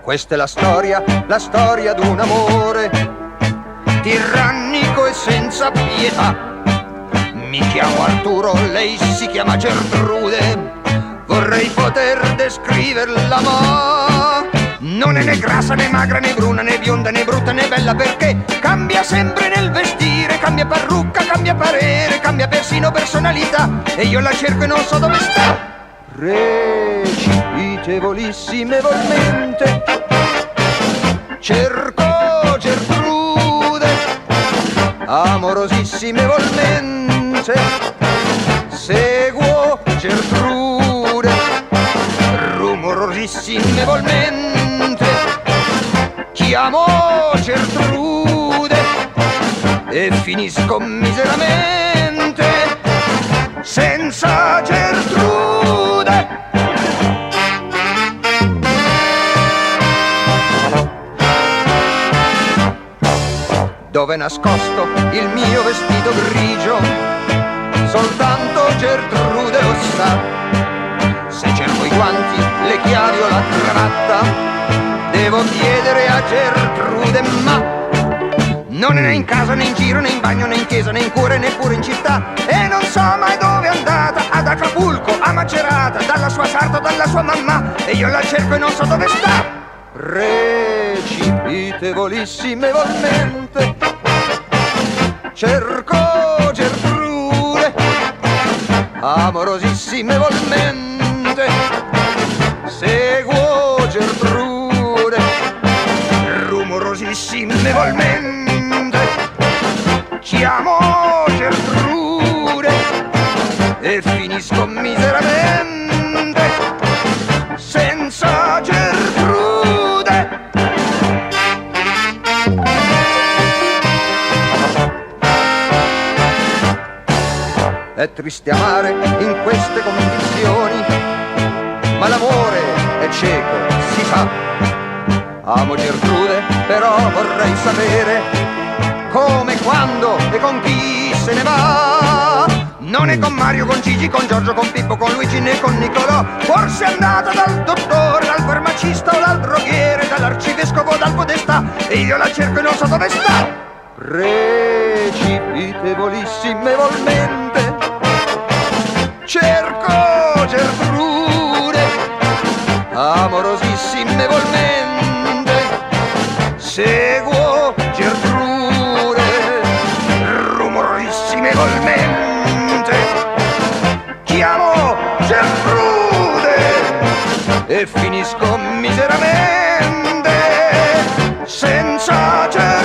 Questa è la storia d'un amore tirannico e senza pietà. Mi chiamo Arturo, lei si chiama Gertrude. Vorrei poter descriverla, ma non è né grassa né magra né bruna né bionda né brutta né bella, perché cambia sempre nel vestire, cambia parrucca, cambia parere, cambia persino personalità, e io la cerco e non so dove sta. Precipitevolissimamente cerco Gertrude, amorosissimevolmente seguo Gertrude, rumorosissimevolmente chiamo Gertrude e finisco miseramente senza Gertrude. Dove è nascosto il mio vestito grigio, soltanto Gertrude lo sa. Se cerco i guanti, le chiavi o la cravatta, devo chiedere a Gertrude, ma non è né in casa né in giro né in bagno né in chiesa né in cuore neppure in città, e non so mai dove è andata, ad Acapulco, a Macerata, dalla sua sarta o dalla sua mamma, e io la cerco e non so dove sta. Precipitevolissimamente cerco Gertrude, amorosissimevolmente seguo Gertrude, rumorosissimevolmente chiamo Gertrude e finisco miseramente senza Gertrude. È triste amare in queste condizioni, ma l'amore è cieco, si sa. Amo Gertrude, però vorrei sapere come, quando e con chi se ne va. Non è con Mario, con Gigi, con Giorgio, con Pippo, con Luigi né con Nicolò. Forse è andata dal dottore, dal farmacista o dal droghiere, dall'arcivescovo, dal podestà, e io la cerco e non so dove sta. Precipitevolissimamente cerco Gertrude, amorosissimevolmente seguo Gertrude, rumorosissimevolmente chiamo Gertrude e finisco miseramente senza Gertrude.